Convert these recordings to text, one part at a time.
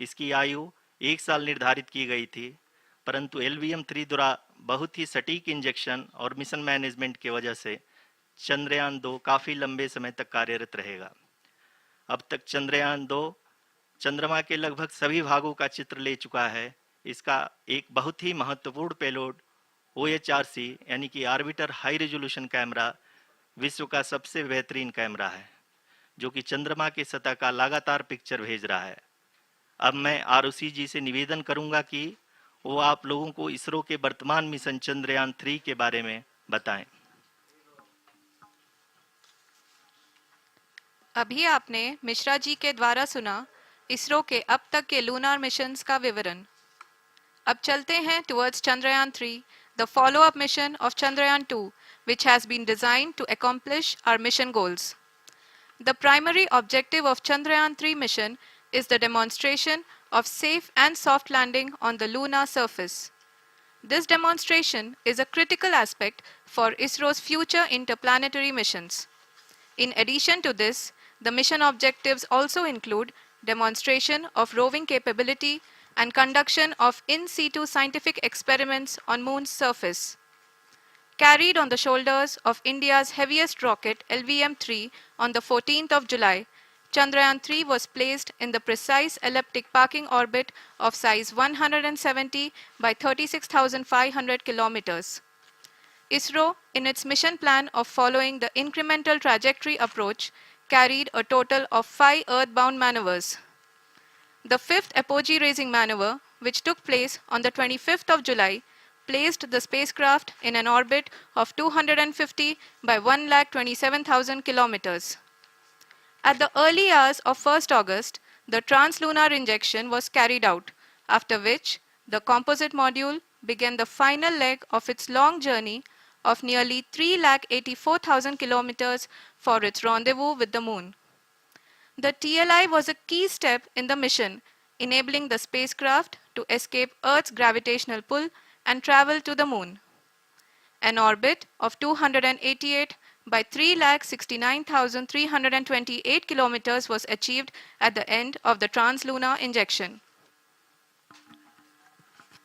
इसकी आयु 1 साल निर्धारित की गई थी, परंतु LVM-3 द्वारा बहुत ही सटीक इंजेक्शन और मिशन मैनेजमेंट की वजह से चंद्रयान 2 काफ़ी लंबे समय तक कार्यरत रहेगा। अब तक चंद्रयान 2 चंद्रमा के लगभग सभी भागों का चित्र ले चुका है। इसका एक बहुत ही महत्वपूर्ण पेलोड OHRC यानी कि ऑर्बिटर हाई रेजोल्यूशन कैमरा विश्व का सबसे बेहतरीन कैमरा है, जो कि चंद्रमा की सतह का लगातार पिक्चर भेज रहा है। अब मैं ROC जी से निवेदन करूंगा कि वो आप लोगों को इसरो के वर्तमान मिशन चंद्रयान 3 के बारे में बताएं। अभी आपने मिश्रा जी के द्वारा सुना इसरो के अब तक के लूनार मिशंस का विवरण। अब चलते हैं towards Chandrayan-3, the follow-up mission of Chandrayan-2, which has been designed to accomplish our mission goals. The primary objective of Chandrayan-3 mission is the demonstration of safe and soft landing on the lunar surface. This demonstration is a critical aspect for ISRO's future interplanetary missions. In addition to this, the mission objectives also include demonstration of roving capability and conduction of in situ scientific experiments on Moon's surface. Carried on the shoulders of India's heaviest rocket LVM-3 on the 14th of July, Chandrayan-3 was placed in the precise elliptic parking orbit of size 170 by 36,500 kilometers. ISRO, in its mission plan of following the incremental trajectory approach, carried a total of 5 earthbound maneuvers. The fifth apogee-raising maneuver, which took place on the 25th of July, placed the spacecraft in an orbit of 250 by 1,27,000 kilometers. At the early hours of 1st August, the translunar injection was carried out, after which the composite module began the final leg of its long journey of nearly 3,84,000 kilometers for its rendezvous with the Moon. The TLI was a key step in the mission, enabling the spacecraft to escape Earth's gravitational pull and travel to the Moon. An orbit of 288 by 3,69,328 kilometers was achieved at the end of the translunar injection.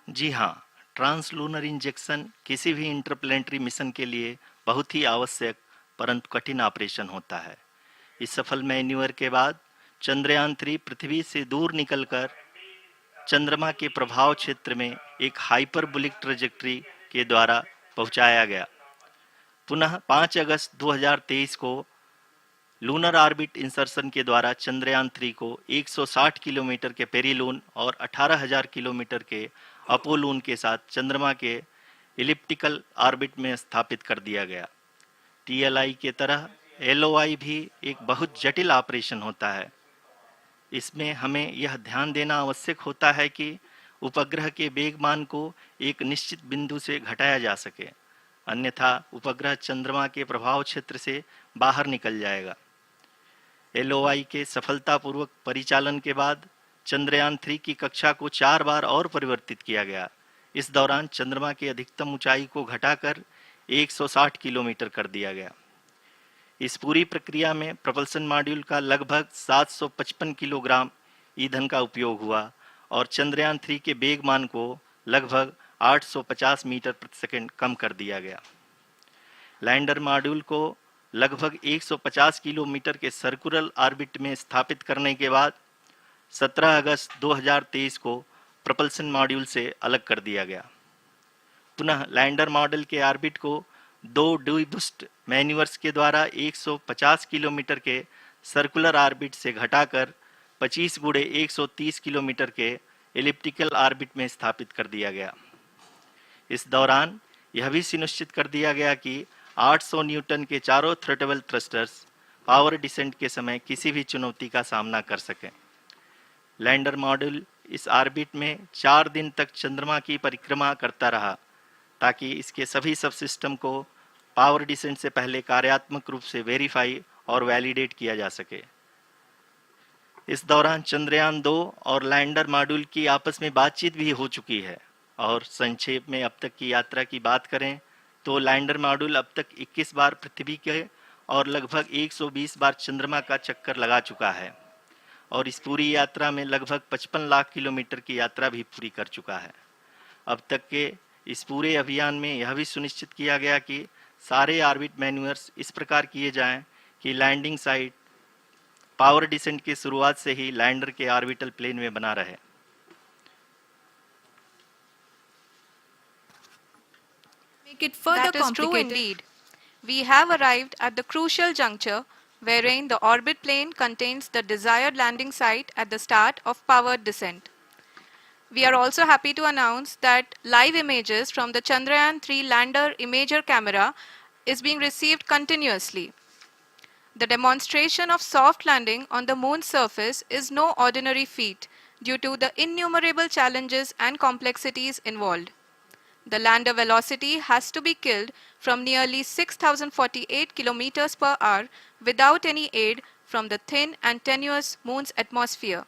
जी हाँ, translunar injection किसी भी interplanetary mission के लिए बहुत ही आवश्यक परंतु कठिन operation होता है। इस सफल मैन्यूवर के बाद चंद्रयान 3 पृथ्वी से दूर निकलकर चंद्रमा के प्रभाव क्षेत्र में एक हाइपरबोलिक ट्रेजेक्टरी के द्वारा पहुंचाया गया। पुनः 5 अगस्त 2023 को लूनर ऑर्बिट इंसर्शन के द्वारा चंद्रयान 3 को 160 किलोमीटर के पेरीलून और 18,000 किलोमीटर के अपोलून के साथ चंद्रमा के इलिप्टिकल ऑर्बिट में स्थापित कर दिया गया। TLI के तरह LOI भी एक बहुत जटिल ऑपरेशन होता है। इसमें हमें यह ध्यान देना आवश्यक होता है कि उपग्रह के वेगमान को एक निश्चित बिंदु से घटाया जा सके, अन्यथा उपग्रह चंद्रमा के प्रभाव क्षेत्र से बाहर निकल जाएगा। LOI के सफलतापूर्वक परिचालन के बाद चंद्रयान 3 की कक्षा को 4 बार और परिवर्तित किया गया। इस दौरान चंद्रमा की अधिकतम ऊंचाई को घटाकर 160 किलोमीटर कर दिया गया। इस पूरी प्रक्रिया में प्रपल्सन मॉड्यूल का लगभग 755 किलोग्राम ईंधन का उपयोग हुआ और चंद्रयान 3 के वेगमान को लगभग 850 मीटर प्रति सेकंड कम कर दिया गया। लैंडर मॉड्यूल को लगभग 150 किलोमीटर के सर्कुलर ऑर्बिट में स्थापित करने के बाद 17 अगस्त 2023 को प्रपल्सन मॉड्यूल से अलग कर दिया गया। पुनः लैंडर मॉडल के ऑर्बिट को 2 डीबूस्ट मैन्यूवर्स के द्वारा 150 किलोमीटर के सर्कुलर ऑर्बिट से घटाकर 25 गुणे 130 किलोमीटर के एलिप्टिकल ऑर्बिट में स्थापित कर दिया गया। इस दौरान यह भी सुनिश्चित कर दिया गया कि 800 न्यूटन के चारों थ्रोटेबल थ्रस्टर्स पावर डिसेंट के समय किसी भी चुनौती का सामना कर सकें। लैंडर मॉड्यूल इस ऑर्बिट में 4 दिन तक चंद्रमा की परिक्रमा करता रहा ताकि इसके सभी सब सिस्टम को पावर डिसेंट से पहले कार्यात्मक रूप से वेरीफाई और वैलिडेट किया जा सके। इस दौरान चंद्रयान 2 और लैंडर मॉड्यूल की आपस में बातचीत भी हो चुकी है। और संक्षेप में अब तक की यात्रा की बात करें तो लैंडर मॉड्यूल अब तक 21 बार पृथ्वी के और लगभग 120 बार चंद्रमा का चक्कर लगा चुका है। और इस पूरी यात्रा में लगभग 55 लाख किलोमीटर की यात्रा भी पूरी कर चुका है। अब तक के इस पूरे अभियान में यह भी सुनिश्चित किया गया कि सारे ऑर्बिट मैन्यूअर्स इस प्रकार किए जाएं कि लैंडिंग साइट पावर डिसेंट की शुरुआत से ही लैंडर के ऑर्बिटल प्लेन में बना रहे। Make it further That is true complicated. indeed. We have arrived at the crucial juncture wherein the orbit plane contains the desired landing site at the start of powered descent. We are also happy to announce that live images from the Chandrayan 3 lander imager camera is being received continuously. The demonstration of soft landing on the moon's surface is no ordinary feat due to the innumerable challenges and complexities involved. The lander velocity has to be killed from nearly 6048 kilometers per hour without any aid from the thin and tenuous moon's atmosphere.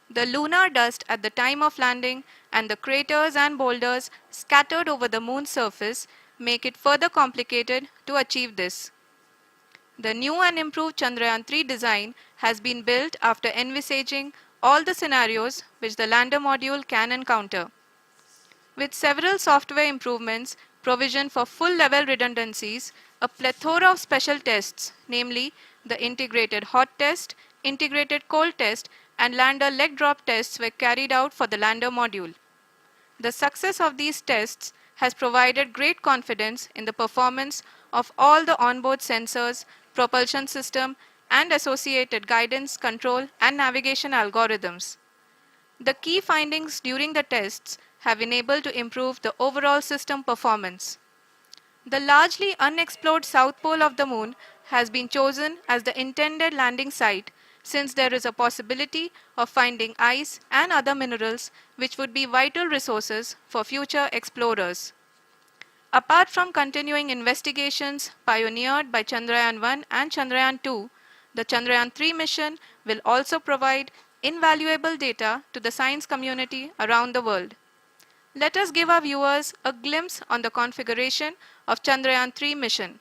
The lunar dust at the time of landing and the craters and boulders scattered over the moon's surface make it further complicated to achieve this. The new and improved Chandrayaan 3 design has been built after envisaging all the scenarios which the lander module can encounter. With several software improvements, provision for full-level redundancies, a plethora of special tests, namely the integrated hot test, integrated cold test, and lander leg drop tests were carried out for the lander module. The success of these tests has provided great confidence in the performance of all the onboard sensors, propulsion system, and associated guidance, control, and navigation algorithms. The key findings during the tests have enabled to improve the overall system performance. The largely unexplored south pole of the moon has been chosen as the intended landing site since there is a possibility of finding ice and other minerals which would be vital resources for future explorers. Apart from continuing investigations pioneered by Chandrayaan 1 and Chandrayaan 2, the Chandrayaan 3 mission will also provide invaluable data to the science community around the world. Let us give our viewers a glimpse on the configuration of Chandrayaan 3 mission.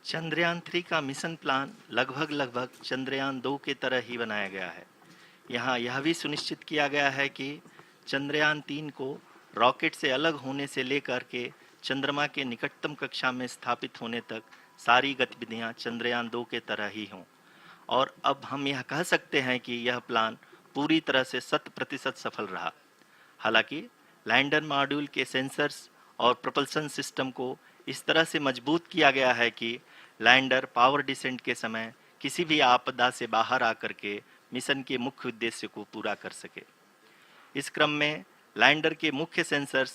Chandrayaan 3 का mission plan लगभग चंद्रयान 2 के तरह ही बनाया गया है। यहाँ यह भी सुनिश्चित किया गया है कि चंद्रयान 3 को रॉकेट से अलग होने से लेकर के चंद्रमा के निकटतम कक्षा में स्थापित होने तक सारी गतिविधियाँ चंद्रयान 2 के तरह ही हों। और अब हम यह कह सकते हैं कि यह प्लान पूरी तरह से 100% सफल रहा। हालांकि लैंडर मॉड्यूल के सेंसर्स और प्रोपल्शन सिस्टम को इस तरह से मजबूत किया गया है कि लैंडर पावर डिसेंट के समय किसी भी आपदा से बाहर आकर के मिशन के मुख्य उद्देश्य को पूरा कर सके। इस क्रम में लैंडर के मुख्य सेंसर्स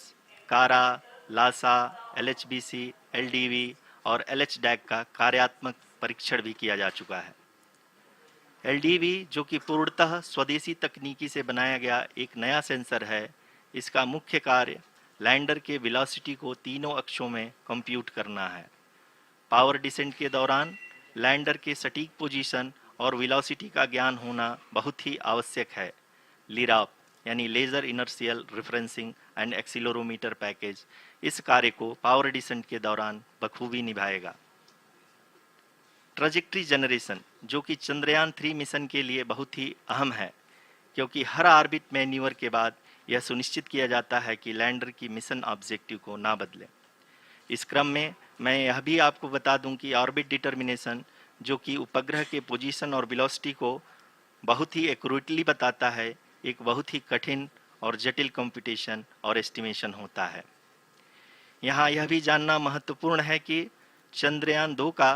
कारा, लासा, LHBC, LDV और LHDAC का कार्यात्मक परीक्षण भी किया जा चुका है। LDV जो कि पूर्णतः स्वदेशी तकनीकी से बनाया गया एक नया सेंसर है, इसका मुख्य कार्य लैंडर के वेलोसिटी को तीनों अक्षों में कंप्यूट करना है। पावर डिसेंट के दौरान लैंडर के सटीक पोजीशन और वेलोसिटी का ज्ञान होना बहुत ही आवश्यक है। लिराप यानी laser inertial referencing and accelerometer package इस कार्य को पावर डिसेंट के दौरान बखूबी निभाएगा। ट्रैजेक्टरी जनरेशन जो कि चंद्रयान 3 मिशन के लिए बहुत ही अहम है, क्योंकि हर ऑर्बिट मैन्यूवर के बाद यह सुनिश्चित किया जाता है कि लैंडर की मिशन ऑब्जेक्टिव को ना बदले। इस क्रम में मैं यह भी आपको बता दूं कि ऑर्बिट डिटर्मिनेशन जो कि उपग्रह के पोजीशन और वेलोसिटी को बहुत ही एक्यूरेटली बताता है, एक बहुत ही कठिन और जटिल कंप्यूटेशन और एस्टिमेशन होता है। यहाँ यह भी जानना महत्वपूर्ण है कि चंद्रयान 2 का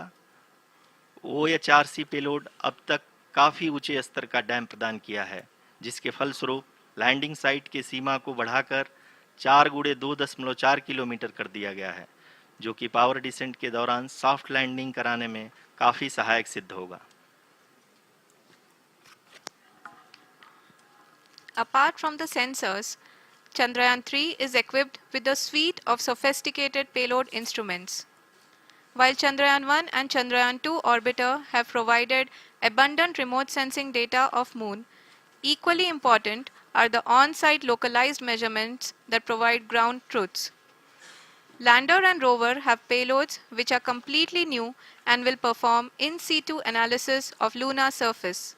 OHRC पेलोड अब तक काफ़ी ऊंचे स्तर का डैम प्रदान किया है, जिसके फलस्वरूप लैंडिंग साइट के सीमा को बढ़ाकर 4x2.4 किलोमीटर कर दिया गया है, जो कि पावर डिसेंट के दौरान सॉफ्ट लैंडिंग कराने में काफ़ी सहायक सिद्ध होगा। Apart from the sensors, Chandrayaan 3 is equipped with a suite of sophisticated payload instruments. While Chandrayaan 1 and Chandrayaan 2 orbiter have provided abundant remote sensing data of Moon, equally important are the on-site localized measurements that provide ground truths. Lander and rover have payloads which are completely new and will perform in situ analysis of lunar surface.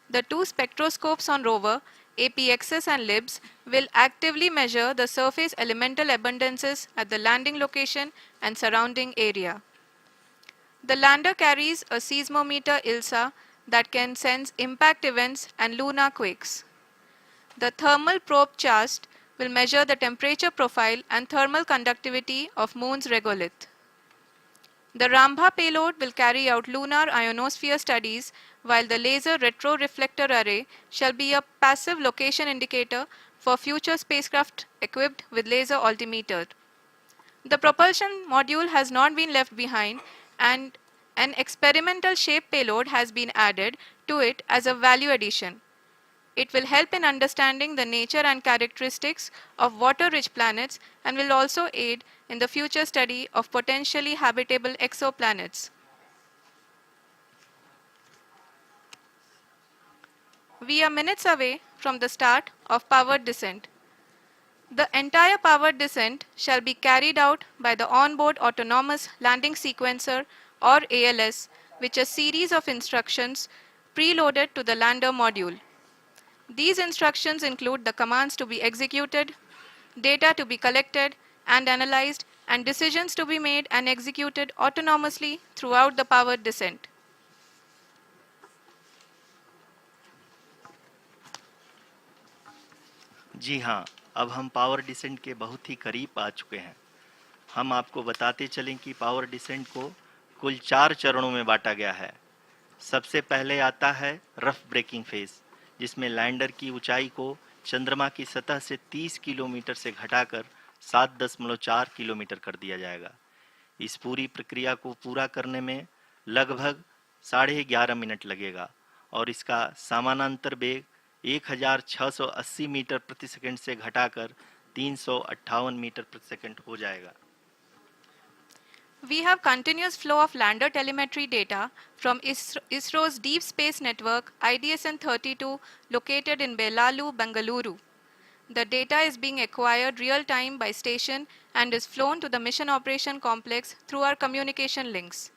The two spectroscopes on rover, APXS and LIBS, will actively measure the surface elemental abundances at the landing location and surrounding area. The lander carries a seismometer ILSA that can sense impact events and lunar quakes. The thermal probe CHAST will measure the temperature profile and thermal conductivity of Moon's regolith. The Rambha payload will carry out lunar ionosphere studies, while the laser retroreflector array shall be a passive location indicator for future spacecraft equipped with laser altimeter. The propulsion module has not been left behind, and an experimental shape payload has been added to it as a value addition. It will help in understanding the nature and characteristics of water-rich planets and will also aid in the future study of potentially habitable exoplanets. We are minutes away from the start of powered descent. The entire powered descent shall be carried out by the onboard autonomous landing sequencer or ALS, which is a series of instructions preloaded to the lander module. These instructions include the commands to be executed, data to be collected and analyzed, and decisions to be made and executed autonomously throughout the powered descent. जी हाँ, अब हम power descent के बहुत ही करीब आ चुके हैं। हम आपको बताते चलें कि पावर डिसेंट को कुल 4 चरणों में बांटा गया है। सबसे पहले आता है रफ ब्रेकिंग फेज, जिसमें लैंडर की ऊंचाई को चंद्रमा की सतह से 30 किलोमीटर से घटाकर 7.4 किलोमीटर कर दिया जाएगा। इस पूरी प्रक्रिया को पूरा करने में लगभग 11.5 मिनट लगेगा और इसका समानांतर वेग 1680 मीटर प्रति सेकंड से घटाकर 358 मीटर प्रति सेकंड हो जाएगा। We have continuous flow of lander telemetry data from ISRO's Deep Space Network IDSN-32 located in Belalu, Bengaluru. The data is being acquired real-time by station and is flown to the Mission Operation Complex through our communication links.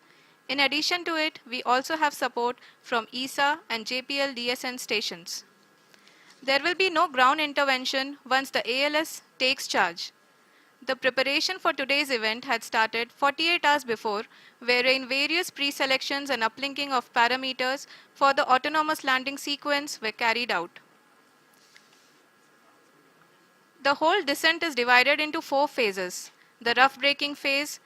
In addition to it, we also have support from ESA and JPL DSN stations. There will be no ground intervention once the ALS takes charge. The preparation for today's event had started 48 hours before, wherein various pre-selections and uplinking of parameters for the autonomous landing sequence were carried out. The whole descent is divided into 4 phases: the rough braking phase,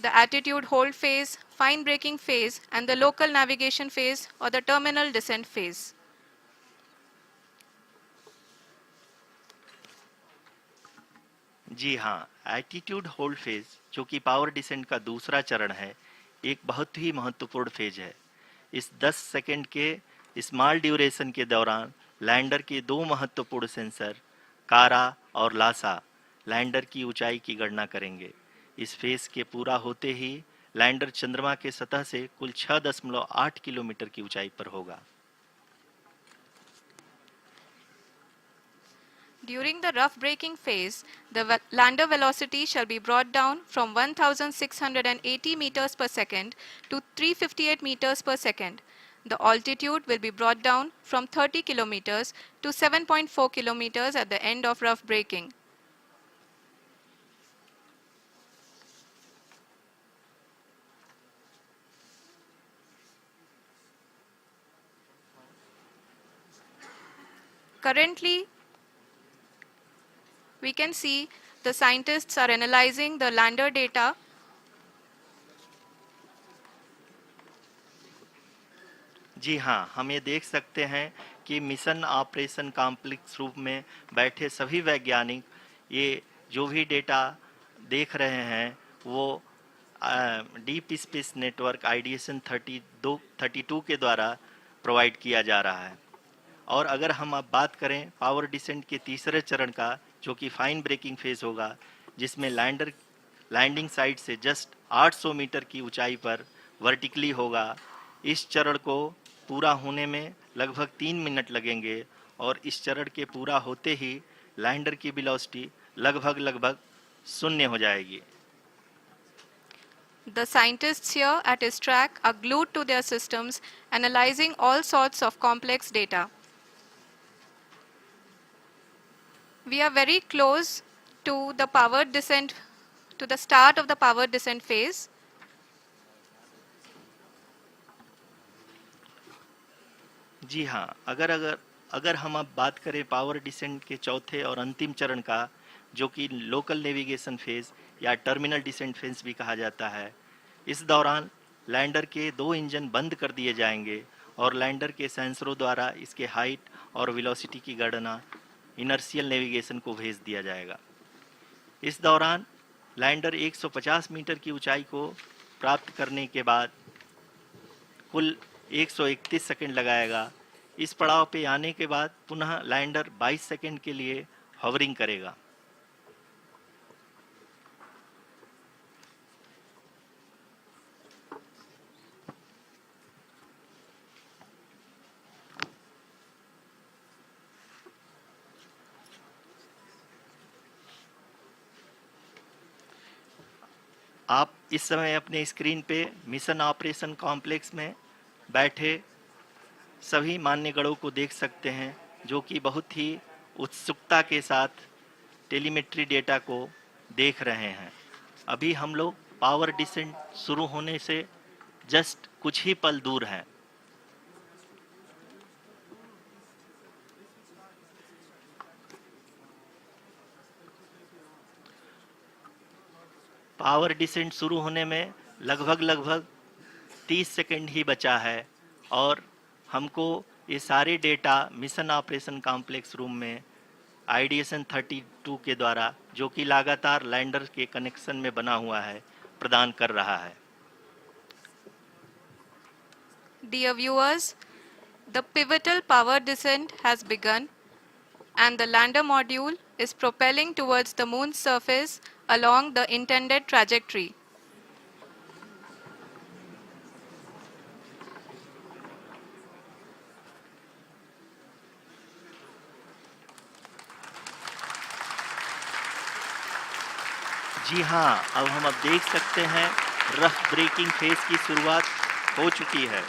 the attitude hold phase, fine braking phase, and the local navigation phase or the terminal descent phase. जी हाँ, attitude hold phase, जो कि power descent का दूसरा चरण है, एक बहुत ही महत्वपूर्ण फेज है। इस 10 सेकंड के स्मॉल ड्यूरेशन के दौरान लैंडर के 2 महत्वपूर्ण सेंसर कारा और लासा लैंडर की ऊंचाई की गणना करेंगे। इस फेज के पूरा होते ही लैंडर चंद्रमा के सतह से कुल 6.8 किलोमीटर की ऊंचाई पर होगा। During the rough braking phase, the lander velocity shall be brought down from 1680 meters per second to 358 meters per second. The altitude will be brought down from 30 kilometers to 7.4 kilometers at the end of rough braking. Currently, we can see the scientists are analyzing the lander data. जी हाँ, हम ये देख सकते हैं कि mission operation complex रूप में बैठे सभी वैज्ञानिक ये जो भी डेटा देख रहे हैं वो डीप स्पेस नेटवर्क IDSN 32 के द्वारा प्रोवाइड किया जा रहा है। और अगर हम अब बात करें पावर डिसेंट के तीसरे चरण का, जो कि फाइन ब्रेकिंग फेज होगा, जिसमें लैंडर लैंडिंग साइट से जस्ट 800 मीटर की ऊंचाई पर वर्टिकली होगा। इस चरण को पूरा होने में लगभग 3 मिनट लगेंगे और इस चरण के पूरा होते ही लैंडर की वेलोसिटी लगभग शून्य हो जाएगी। The scientists here at his track are glued to their systems, analyzing all sorts of complex data. We are very close to the powered descent, to the start of the powered descent phase. जी हाँ, अगर अगर अगर हम अब बात करें power descent के चौथे और अंतिम चरण का, जो कि लोकल नेविगेशन फेज या टर्मिनल डिसेंट फेज भी कहा जाता है, इस दौरान लैंडर के 2 इंजन बंद कर दिए जाएंगे और लैंडर के सेंसरों द्वारा इसके हाइट और वेलोसिटी की गणना इनर्शियल नेविगेशन को भेज दिया जाएगा। इस दौरान लैंडर 150 मीटर की ऊंचाई को प्राप्त करने के बाद कुल 131 सेकंड लगाएगा। इस पड़ाव पे आने के बाद पुनः लैंडर 22 सेकंड के लिए हवरिंग करेगा। आप इस समय अपने स्क्रीन पे मिशन ऑपरेशन कॉम्प्लेक्स में बैठे सभी मान्यगणों को देख सकते हैं, जो कि बहुत ही उत्सुकता के साथ टेलीमेट्री डेटा को देख रहे हैं। अभी हम लोग पावर डिसेंट शुरू होने से जस्ट कुछ ही पल दूर हैं। पावर डिसेंट शुरू होने में लगभग 30 सेकंड ही बचा है और हमको ये सारे data mission operation complex room में आईडीएसएन 32 के द्वारा, जो कि लगातार लैंडर के कनेक्शन में बना हुआ है, प्रदान कर रहा है। Dear viewers, the pivotal power descent has begun and the lander module is propelling towards the moon's surface along the intended trajectory. जी हाँ, अब हम देख सकते हैं रफ ब्रेकिंग फेज की शुरुआत हो चुकी है।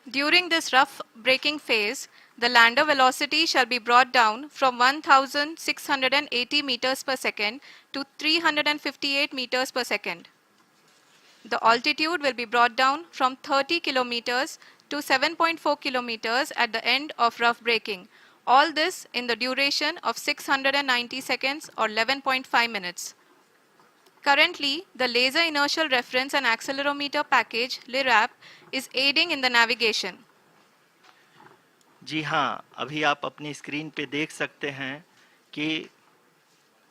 During this rough braking phase, the lander velocity shall be brought down from 1680 meters per second to 358 meters per second. The altitude will be brought down from 30 kilometers to 7.4 kilometers at the end of rough braking. All this in the duration of 690 seconds or 11.5 minutes. Currently, the Laser Inertial Reference and Accelerometer package (LIRAP) is aiding in the navigation. जी हाँ, अभी आप अपनी screen पे देख सकते हैं कि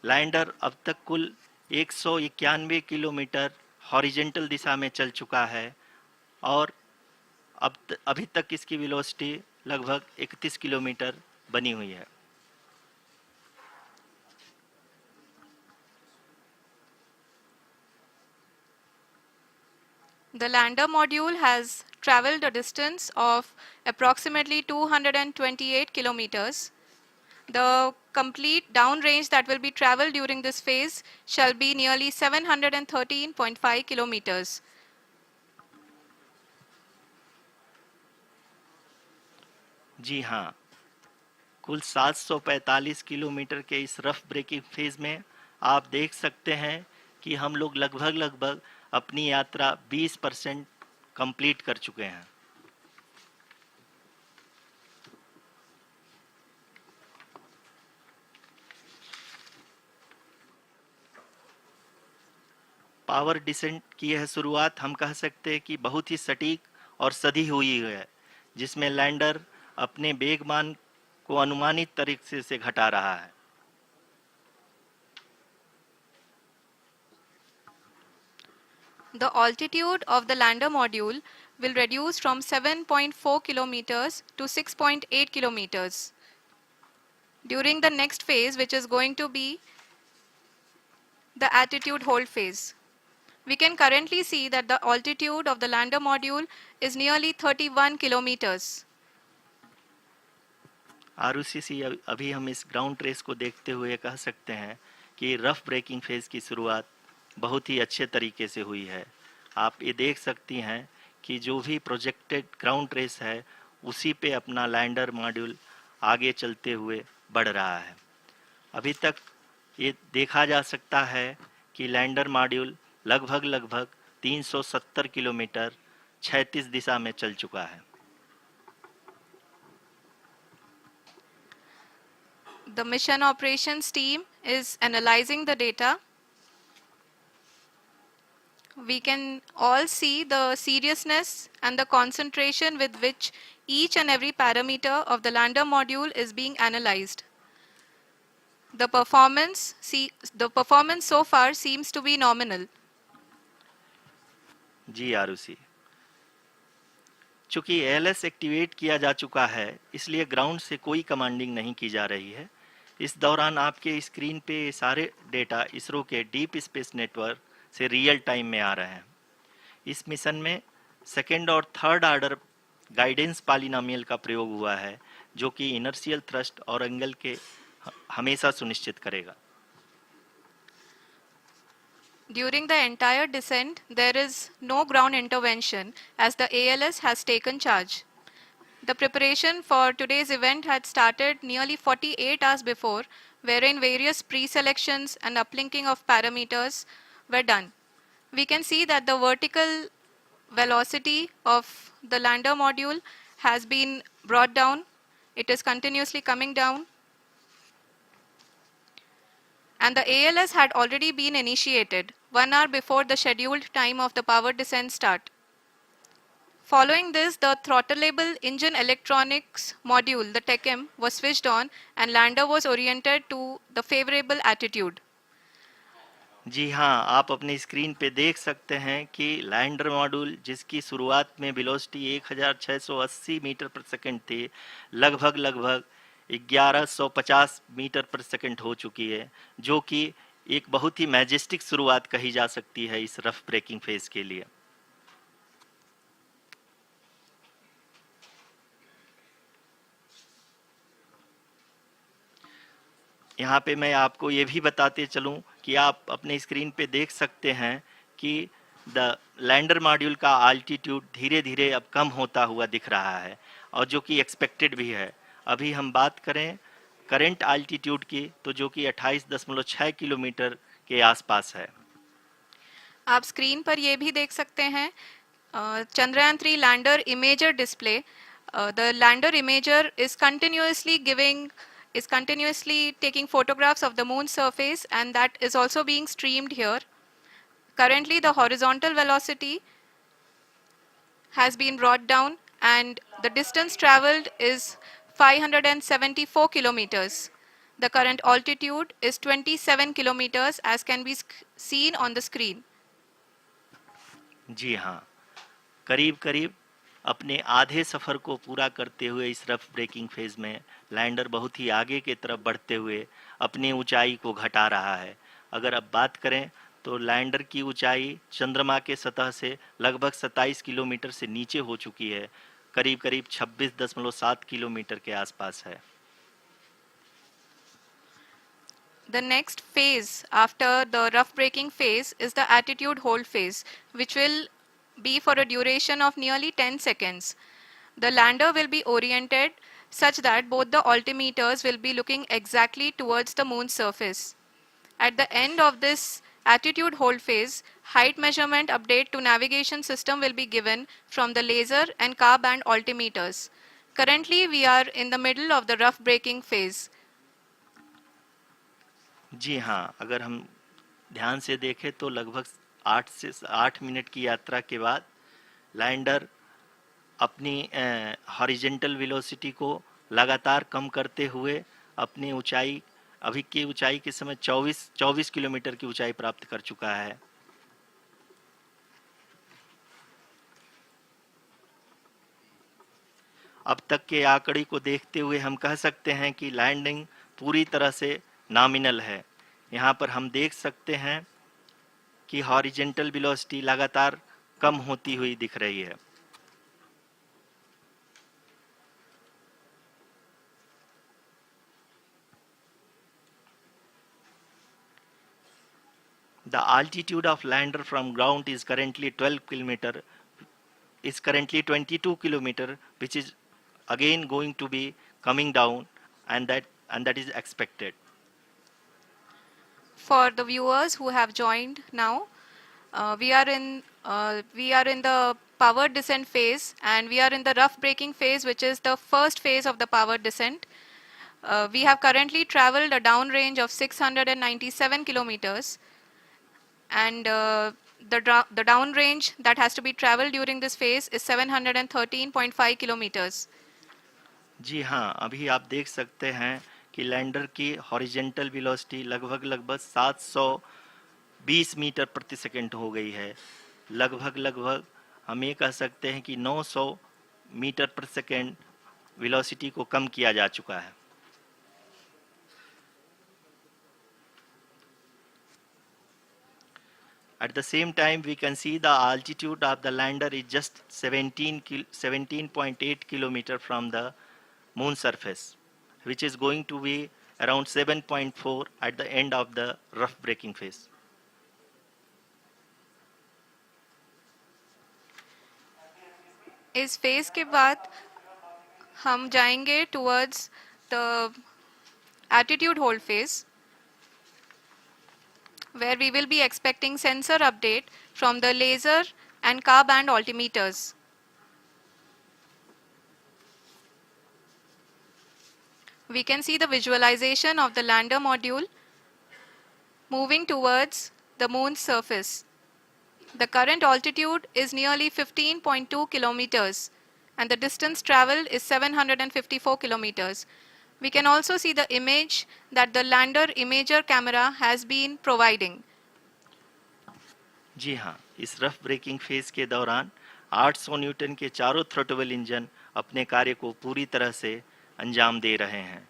lander अब तक कुल 191 किलोमीटर हॉरिजेंटल दिशा में चल चुका है और अभी तक इसकी वेलोसिटी लगभग 31 किलोमीटर बनी हुई है। The lander module has traveled a distance of approximately 228 kilometers. The complete downrange that will be traveled during this phase shall be nearly 713.5 kilometers. जी हाँ, कुल 745 किलोमीटर के इस रफ ब्रेकिंग फेज में आप देख सकते हैं कि हम लोग लगभग अपनी यात्रा 20% कंप्लीट कर चुके हैं। पावर डिसेंट की यह शुरुआत हम कह सकते हैं कि बहुत ही सटीक और सधी हुई है, जिसमें लैंडर अपने वेगमान को अनुमानित तरीके से घटा रहा है। The altitude of the lander module will reduce from 7.4 kilometers to 6.8 kilometers. During the next phase, which is going to be the attitude hold phase, we can currently see that the altitude of the lander module is nearly 31 kilometers. Arushi, अभी हम इस ground trace को देखते हुए कह सकते हैं कि रफ ब्रेकिंग फेज की शुरुआत बहुत ही अच्छे तरीके से हुई है। आप ये देख सकती हैं कि जो भी प्रोजेक्टेड ग्राउंड ट्रेस है उसी पे अपना लैंडर मॉड्यूल आगे चलते हुए बढ़ रहा है। अभी तक ये देखा जा सकता है कि लैंडर मॉड्यूल लगभग 370 किलोमीटर क्षैतिज दिशा में चल चुका है। The mission operations team is analyzing the data. We can all see the seriousness and the concentration with which each and every parameter of the lander module is being analyzed. The performance so far seems to be nominal. जी आरुषि, चूंकि ALS activate किया जा चुका है इसलिए ground से कोई commanding नहीं की जा रही है। इस दौरान आपके स्क्रीन पे सारे डेटा इसरो के डीप स्पेस नेटवर्क से रियल टाइम में आ रहे हैं। इस मिशन में सेकेंड और थर्ड ऑर्डर गाइडेंस पॉलिनोमियल का प्रयोग हुआ है जो कि इनर्शियल थ्रस्ट और एंगल के हमेशा सुनिश्चित करेगा। During the entire descent, there is no ground intervention as the ALS has taken charge. The preparation for today's event had started nearly 48 hours before, wherein various pre-selections and uplinking of parameters were done. We can see that the vertical velocity of the lander module has been brought down. It is continuously coming down. And the ALS had already been initiated 1 hour before the scheduled time of the power descent start. Following this, the throttleable engine electronics module, the TECM, was switched on and lander was oriented to the favorable attitude. जी हाँ, आप अपने screen पे देख सकते हैं कि lander module जिसकी शुरुआत में वेलोसिटी 1680 मीटर पर सेकंड थी, लगभग 1150 मीटर पर सेकंड हो चुकी है, जो कि एक बहुत ही मैजेस्टिक शुरुआत कही जा सकती है इस रफ ब्रेकिंग फेज के लिए। यहाँ पे मैं आपको ये भी बताते चलूँ कि आप अपने स्क्रीन पे देख सकते हैं कि द लैंडर मॉड्यूल का आल्टीट्यूड धीरे धीरे अब कम होता हुआ दिख रहा है और जो कि एक्सपेक्टेड भी है। अभी हम बात करें करंट आल्टीट्यूड की तो जो कि 28.6 किलोमीटर के आसपास है। आप स्क्रीन पर ये भी देख सकते हैं Chandrayaan 3 lander imager display. The lander imager is continuously taking photographs of the moon's surface, and that is also being streamed here. Currently, the horizontal velocity has been brought down and the distance traveled is 574 kilometers. The current altitude is 27 kilometers as can be seen on the screen. जी हाँ, करीब अपने आधे सफ़र को पूरा करते हुए इस rough breaking phase में लैंडर बहुत ही आगे की तरफ बढ़ते हुए अपनी ऊंचाई को घटा रहा है। अगर अब बात करें तो लैंडर की ऊंचाई चंद्रमा के सतह से लगभग 27 किलोमीटर से नीचे हो चुकी है, करीब 26.7 किलोमीटर के आसपास है। The next phase after the rough braking phase is the attitude hold phase, which will be for a duration of nearly 10 seconds. The lander will be oriented such that both the altimeters will be looking exactly towards the moon's surface. At the end of this attitude hold phase, height measurement update to navigation system will be given from the laser and car band altimeters. Currently, we are in the middle of the rough braking phase. जी हाँ, अगर हम ध्यान से देखें तो लगभग 8 minute की यात्रा के बाद लैंडर अपनी हॉरिजेंटल वेलोसिटी को लगातार कम करते हुए अपनी ऊंचाई अभी की ऊंचाई के समय 24 किलोमीटर की ऊंचाई प्राप्त कर चुका है। अब तक के आंकड़े को देखते हुए हम कह सकते हैं कि लैंडिंग पूरी तरह से नॉमिनल है। यहाँ पर हम देख सकते हैं कि हॉरिजेंटल वेलोसिटी लगातार कम होती हुई दिख रही है। The altitude of lander from ground is currently 12 kilometer, is currently 22 kilometer, which is again going to be coming down, and that is expected. For the viewers who have joined now, we are in the power descent phase, and we are in the rough braking phase, which is the first phase of the power descent. We have currently traveled a downrange of 697 kilometers, and the downrange that has to be traveled during this phase is 713.5 kilometers. जी हाँ, अभी आप देख सकते हैं कि lander की horizontal velocity लगभग 720 metre प्रति सेकंड हो गई है। लगभग हम ये कह सकते हैं कि 900 मीटर प्रति सेकंड वेलोसिटी को कम किया जा चुका है। At the same time, we can see the altitude of the lander is just 17.8 kilometer from the moon surface, which is going to be around 7.4 at the end of the rough braking phase. इस phase के बाद हम जाएंगे towards the attitude hold phase, where we will be expecting sensor update from the laser and car band altimeters. We can see the visualization of the lander module moving towards the moon's surface. The current altitude is nearly 15.2 kilometers, and the distance traveled is 754 kilometers. We can also see the image that the lander imager camera has been providing. जी हाँ, इस rough breaking phase के दौरान 800 Newton के चारों throttle engine अपने कार्य को पूरी तरह से अंजाम दे रहे हैं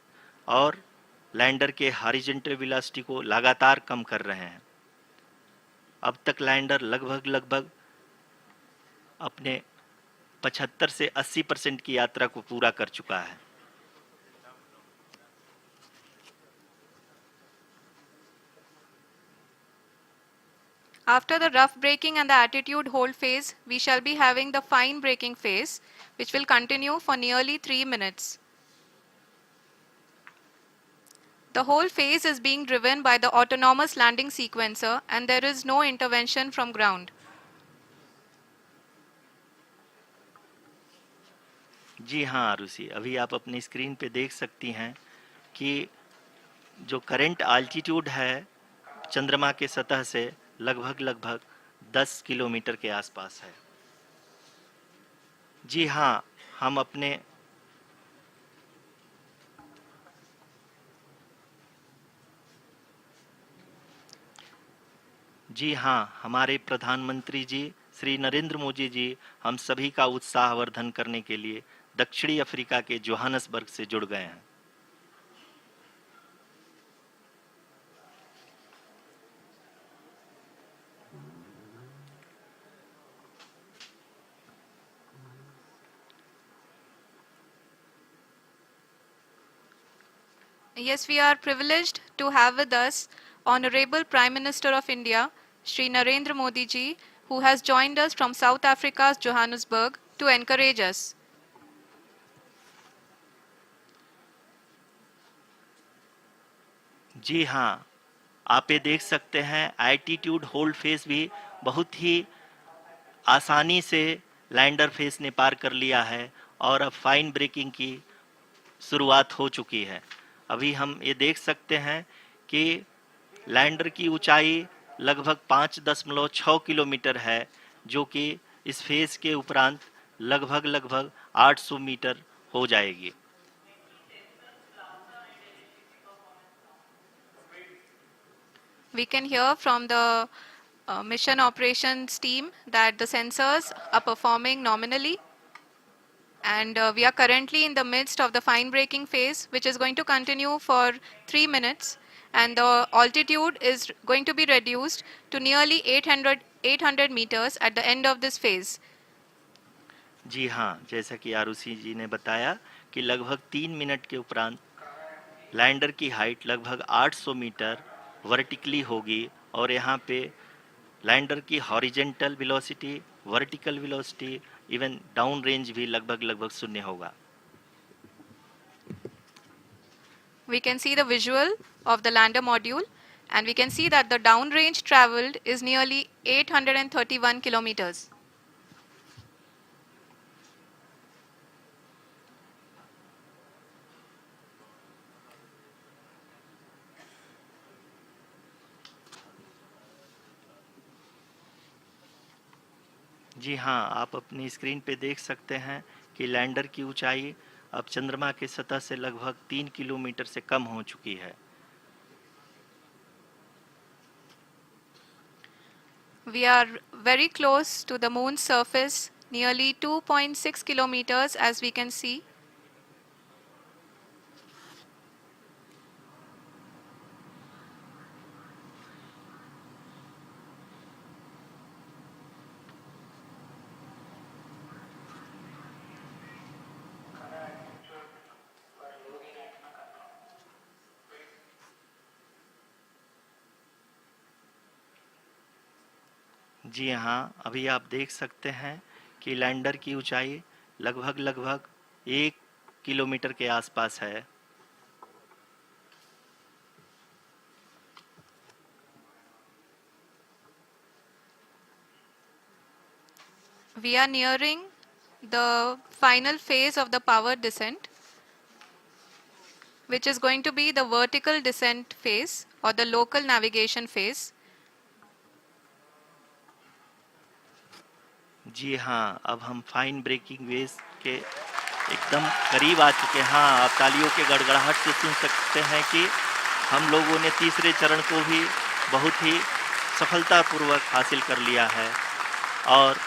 और लैंडर के हॉरिजॉन्टल वेलोसिटी को लगातार कम कर रहे हैं। अब तक लैंडर लगभग अपने 75 से 80% की यात्रा को पूरा कर चुका है। After the rough braking and the attitude hold phase, we shall be having the fine braking phase, which will continue for nearly 3 minutes. The whole phase is being driven by the autonomous landing sequencer, and there is no intervention from ground. जी हाँ आरुषि, अभी आप अपनी screen पे देख सकती हैं कि जो करंट आल्टीट्यूड है चंद्रमा के सतह से लगभग 10 किलोमीटर के आसपास है। जी हाँ, हम अपने जी हाँ, हमारे प्रधानमंत्री जी श्री नरेंद्र मोदी जी हम सभी का उत्साहवर्धन करने के लिए दक्षिणी अफ्रीका के जोहानसबर्ग से जुड़ गए हैं। Yes, we are privileged to have with us Honorable Prime Minister of India, Shri Narendra Modi ji, who has joined us from South Africa's Johannesburg to encourage us. जी हाँ, आप ये देख सकते हैं एल्टीट्यूड होल्ड फेस भी बहुत ही आसानी से लैंडर फेस ने पार कर लिया है और अब फाइन ब्रेकिंग की शुरुआत हो चुकी है। अभी हम ये देख सकते हैं कि लैंडर की ऊंचाई लगभग 5.6 किलोमीटर है, जो कि इस फेज के उपरांत लगभग 800 मीटर हो जाएगी। We can hear from the mission operations team that the sensors are performing nominally, And we are currently in the midst of the fine braking phase, which is going to continue for 3 minutes. And the altitude is going to be reduced to nearly 800 meters at the end of this phase. जी हाँ, जैसा कि आरुषि जी ने बताया कि लगभग 3 minute के उपरांत lander की हाइट लगभग 800 मीटर वर्टिकली होगी और यहाँ पे लैंडर की horizontal velocity, vertical velocity, even down range भी लगभग शून्य होगा। We can see the visual of the lander module, and we can see that the downrange traveled is nearly 831 kilometers. जी हाँ, आप अपनी स्क्रीन पे देख सकते हैं कि लैंडर की ऊंचाई अब चंद्रमा की सतह से लगभग 3 किलोमीटर से कम हो चुकी है। We are very close to the moon's surface, nearly 2.6 kilometers, as we can see. जी हाँ, अभी आप देख सकते हैं कि लैंडर की ऊंचाई लगभग 1 किलोमीटर के आसपास है। We are nearing the final phase of the power descent, which is going to be the vertical descent phase or the local navigation phase. जी हाँ, अब हम फाइन ब्रेकिंग वेव्स के एकदम करीब आ चुके हैं। हाँ, आप तालियों के गड़गड़ाहट से सुन सकते हैं कि हम लोगों ने तीसरे चरण को भी बहुत ही सफलतापूर्वक हासिल कर लिया है और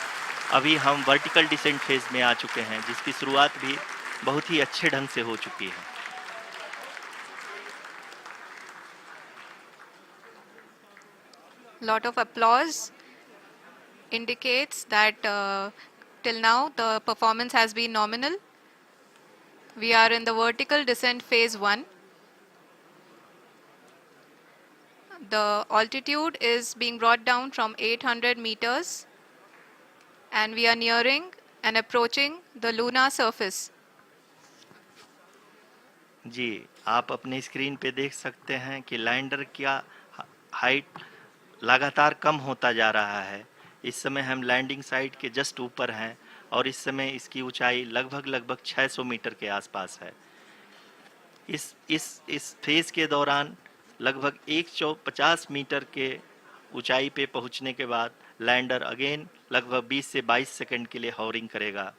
अभी हम वर्टिकल डिसेंट फेज में आ चुके हैं, जिसकी शुरुआत भी बहुत ही अच्छे ढंग से हो चुकी है। Lot of applause indicates that till now the performance has been nominal. We are in the vertical descent phase 1. The altitude is being brought down from 800 meters, and we are nearing and approaching the lunar surface. जी, आप अपने screen पे देख सकते हैं कि lander का height लगातार कम होता जा रहा है। इस समय हम लैंडिंग साइट के जस्ट ऊपर हैं और इस समय इसकी ऊंचाई लगभग 600 मीटर के आसपास है। इस फेज के दौरान लगभग 150 मीटर के ऊंचाई पे पहुंचने के बाद लैंडर अगेन लगभग 20 से 22 सेकंड के लिए हॉवरिंग करेगा।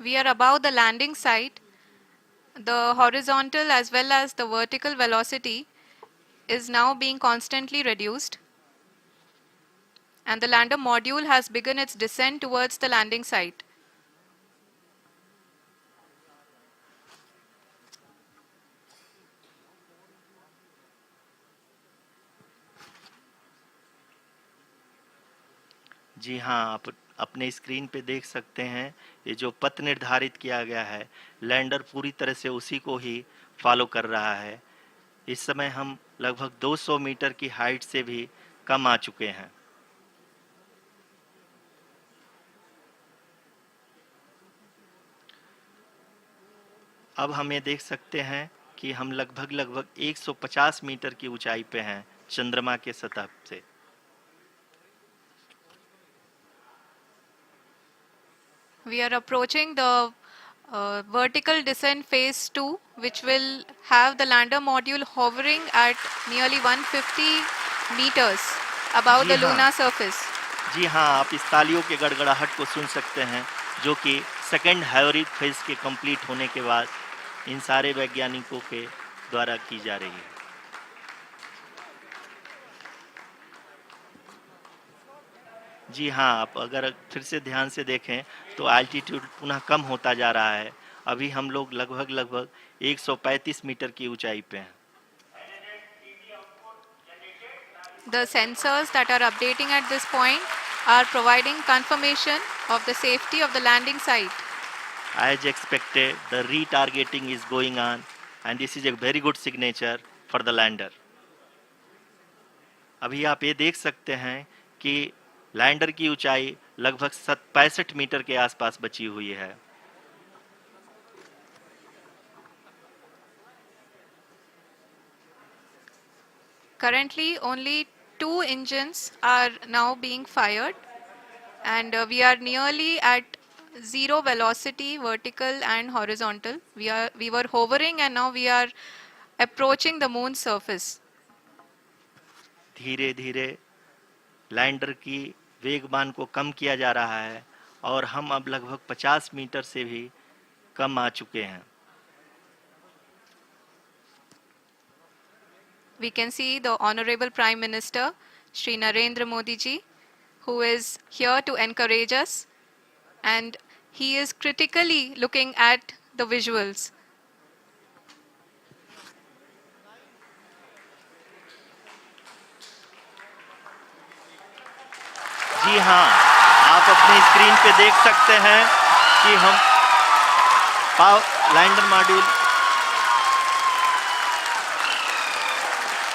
We are above the landing site. The horizontal as well as the vertical velocity is now being constantly reduced, and the lander module has begun its descent towards the landing site. जी हाँ, आप अपने screen पे देख सकते हैं ये जो पथ निर्धारित किया गया है, लैंडर पूरी तरह से उसी को ही फॉलो कर रहा है। इस समय हम लगभग 200 मीटर की हाइट से भी कम आ चुके हैं। अब हम ये देख सकते हैं कि हम लगभग 150 मीटर की ऊंचाई पे हैं चंद्रमा के सतह से। We are approaching the vertical descent phase 2, which will have the lander module hovering at nearly 150 meters above the lunar surface. जी हाँ, आप इस तालियों के गड़गड़ाहट को सुन सकते हैं, जो कि सेकंड हाइब्रिड फेज के कंप्लीट होने के बाद इन सारे वैज्ञानिकों के द्वारा की जा रही है। जी हाँ, आप अगर फिर से ध्यान से देखें तो एल्टीट्यूड पुनः कम होता जा रहा है। अभी हम लोग लगभग 135 मीटर की ऊंचाई पे हैं। The sensors that are updating at this point are providing confirmation of the safety of the landing site. As expected, the retargeting is going on and this is a very good signature for the lander. अभी आप ये देख सकते हैं कि lander की ऊंचाई लगभग 65 मीटर के आसपास बची हुई है। Currently, only 2 engines are now being fired, and we are nearly at zero velocity, vertical and horizontal. We were hovering, and now we are approaching the moon's surface. धीरे धीरे लैंडर की वेगमान को कम किया जा रहा है और हम अब लगभग 50 मीटर से भी कम आ चुके हैं। We can see the Honorable Prime Minister, Shri Narendra Modi ji, who is here to encourage us, and he is critically looking at the visuals. जी हाँ, आप अपनी स्क्रीन पे देख सकते हैं कि हम lander module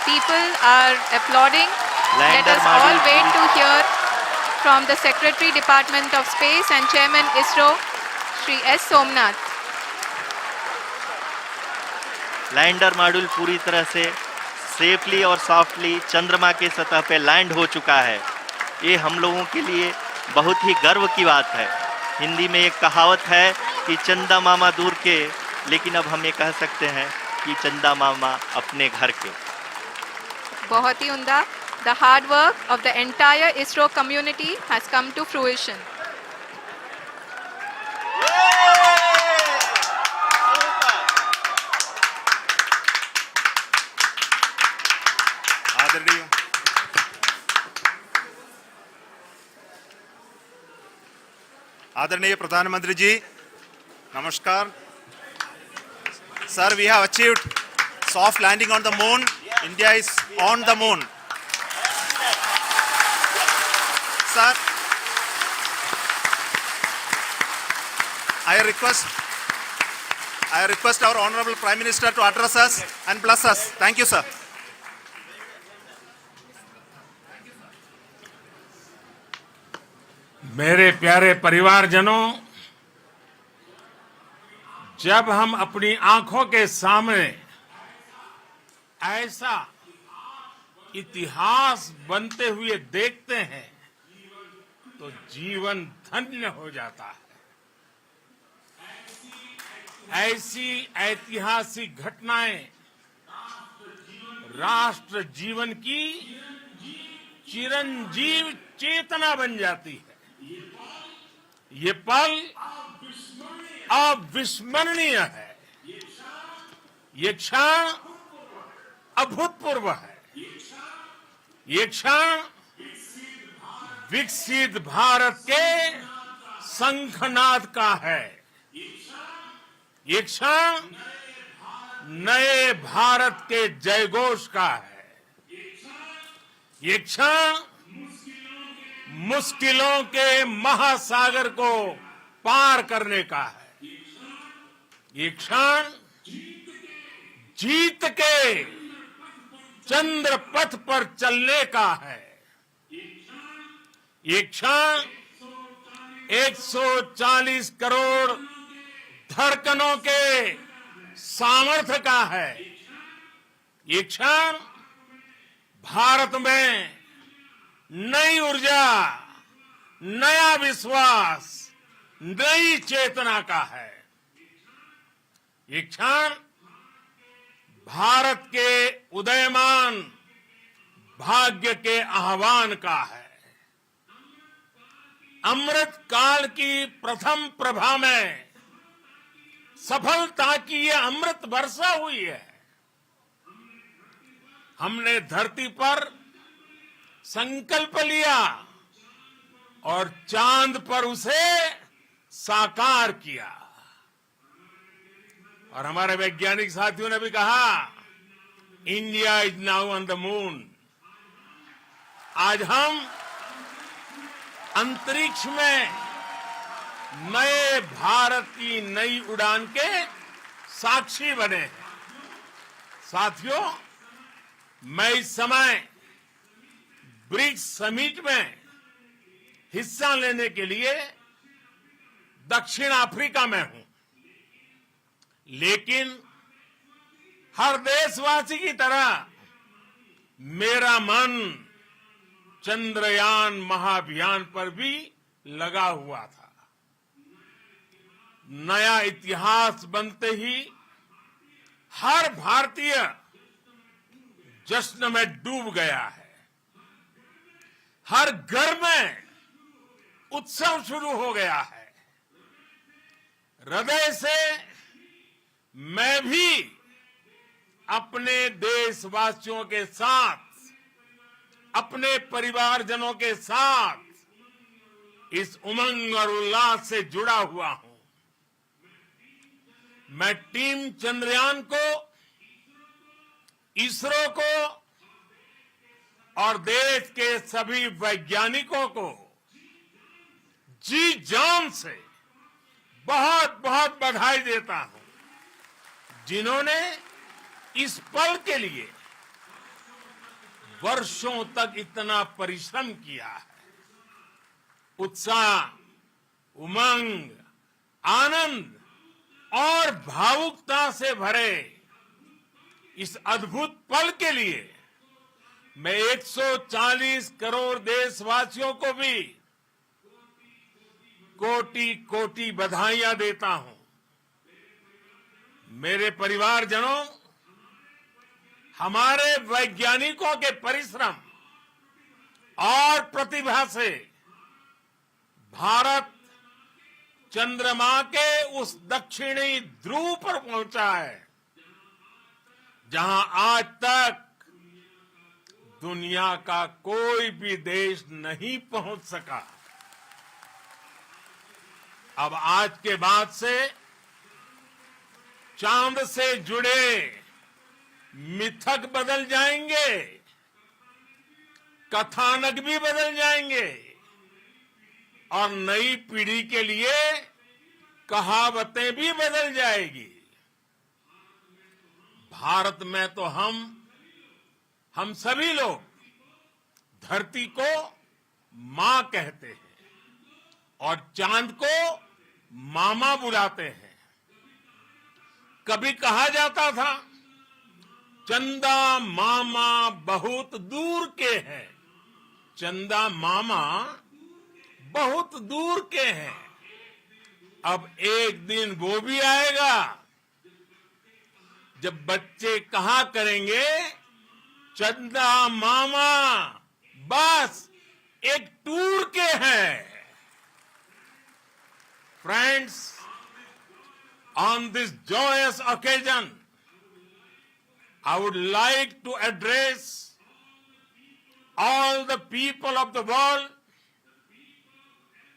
People are applauding. Let us all wait to hear from the Secretary Department of Space and Chairman ISRO, Shri S. Somnath. Lander module पूरी तरह से सेफली और सॉफ्टली चंद्रमा के सतह पे लैंड हो चुका है। ये हम लोगों के लिए बहुत ही गर्व की बात है। हिंदी में एक कहावत है कि चंदा मामा दूर के, लेकिन अब हम ये कह सकते हैं कि चंदा मामा अपने घर के। बहुत ही उम्दा. The hard work of the entire ISRO community has come to fruition. आदरणीय प्रधानमंत्री जी, नमस्कार. Sir, we have achieved soft landing on the moon. India is on the moon. Sir, I request our Honorable Prime Minister to address us and bless us. Thank you, sir. मेरे प्यारे परिवारजनों, जब हम अपनी आंखों के सामने ऐसा इतिहास बनते हुए देखते हैं तो जीवन धन्य हो जाता है। ऐसी ऐतिहासिक घटनाएं राष्ट्र जीवन की चिरंजीव चेतना बन जाती है। ये पल अविस्मरणीय है। ये क्षण अभूतपूर्व है। ये क्षण विकसित भारत के शंखनाद का है। ये क्षण नए भारत के जयघोष का है। ये क्षण मुश्किलों के महासागर को पार करने का है। ये क्षण जीत के चंद्र पथ पर चलने का है। ये क्षण 140 करोड़ धड़कनों के सामर्थ्य का है। ये क्षण भारत में नई ऊर्जा, नया विश्वास, नई चेतना का है। ये क्षण भारत के उदयमान भाग्य के आह्वान का है। अमृत काल की प्रथम प्रभा में सफलता की ये अमृत वर्षा हुई है। हमने धरती पर संकल्प लिया और चांद पर उसे साकार किया। और हमारे वैज्ञानिक साथियों ने भी कहा, India is now on the moon. आज हम अंतरिक्ष में नए भारत की नई उड़ान के साक्षी बने हैं। साथियों, मैं इस समय ब्रिक्स समिट में हिस्सा लेने के लिए दक्षिण अफ्रीका में हूं, लेकिन हर देशवासी की तरह मेरा मन चंद्रयान महाअभियान पर भी लगा हुआ था। नया इतिहास बनते ही हर भारतीय जश्न में डूब गया है। हर घर में उत्सव शुरू हो गया है। हृदय से मैं भी अपने देशवासियों के साथ, अपने परिवारजनों के साथ इस उमंग और उल्लास से जुड़ा हुआ हूं। मैं टीम चंद्रयान को, इसरो को और देश के सभी वैज्ञानिकों को जी जान से बहुत बहुत बधाई देता हूं, जिन्होंने इस पल के लिए वर्षों तक इतना परिश्रम किया है। उत्साह, उमंग, आनंद और भावुकता से भरे इस अद्भुत पल के लिए मैं 140 करोड़ देशवासियों को भी कोटि कोटि बधाइयां देता हूं। मेरे परिवारजनों, हमारे वैज्ञानिकों के परिश्रम और प्रतिभा से भारत चंद्रमा के उस दक्षिणी ध्रुव पर पहुंचा है, जहां आज तक दुनिया का कोई भी देश नहीं पहुंच सका। अब आज के बाद से चांद से जुड़े मिथक बदल जाएंगे, कथानक भी बदल जाएंगे और नई पीढ़ी के लिए कहावतें भी बदल जाएगी। भारत में तो हम सभी लोग धरती को मां कहते हैं और चांद को मामा बुलाते हैं। कभी कहा जाता था, चंदा मामा बहुत दूर के हैं। चंदा मामा बहुत दूर के हैं। अब एक दिन वो भी आएगा जब बच्चे कहा करेंगे, चंदा मामा बस एक टूर के हैं। Friends, on this joyous occasion, I would like to address all the people of the world,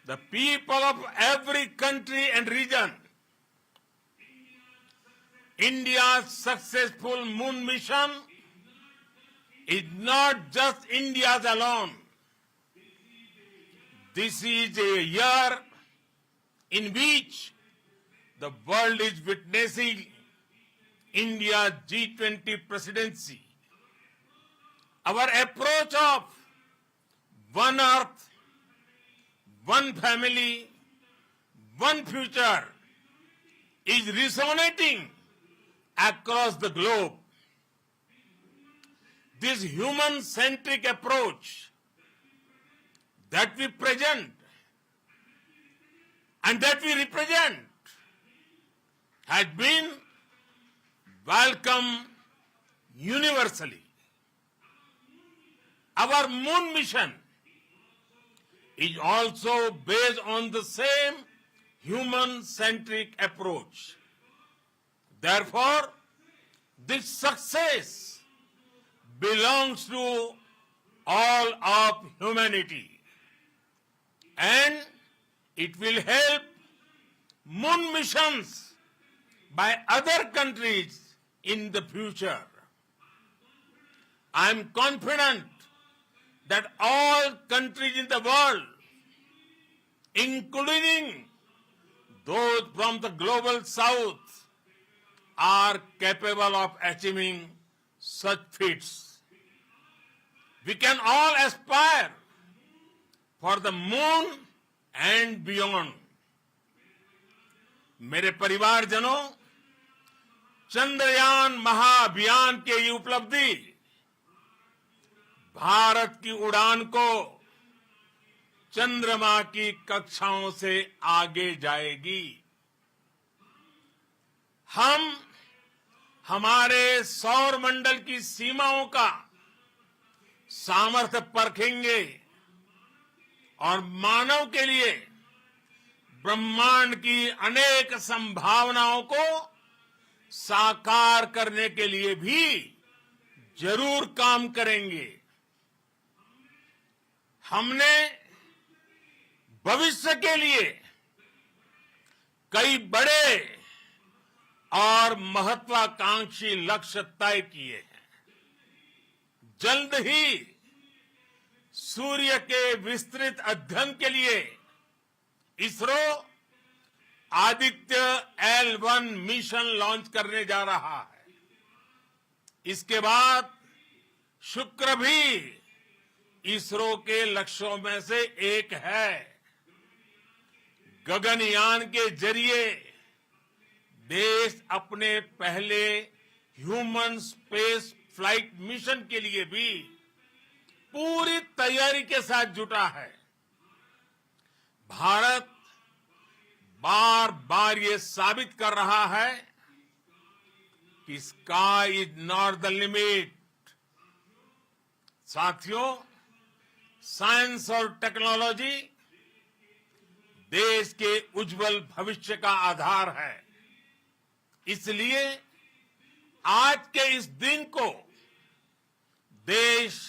the people of every country and region. India's successful moon mission is not just India's alone. This is a year in which the world is witnessing India's G20 presidency. Our approach of one earth, one family, one future is resonating across the globe. This human-centric approach that we present and that we represent has been welcomed universally. Our moon mission is also based on the same human-centric approach. Therefore, this success belongs to all of humanity. and it will help moon missions by other countries in the future. I am confident that all countries in the world, including those from the global south, are capable of achieving such feats. We can all aspire for the moon and beyond. मेरे परिवारजनों, चंद्रयान महाअभियान के ये उपलब्धि भारत की उड़ान को चंद्रमा की कक्षाओं से आगे जाएगी। हम हमारे सौर मंडल की सीमाओं का सामर्थ्य परखेंगे और मानव के लिए ब्रह्मांड की अनेक संभावनाओं को साकार करने के लिए भी जरूर काम करेंगे। हमने भविष्य के लिए कई बड़े और महत्वाकांक्षी लक्ष्य तय किए हैं। जल्द ही सूर्य के विस्तृत अध्ययन के लिए ISRO Aditya L1 mission launch करने जा रहा है। इसके बाद शुक्र भी इसरो के लक्ष्यों में से एक है। गगनयान के जरिए देश अपने पहले ह्यूमन स्पेस फ्लाइट मिशन के लिए भी पूरी तैयारी के साथ जुटा है। भारत बार बार ये साबित कर रहा है कि sky is not the limit. साथियों, साइंस और टेक्नोलॉजी देश के उज्जवल भविष्य का आधार है। इसलिए आज के इस दिन को देश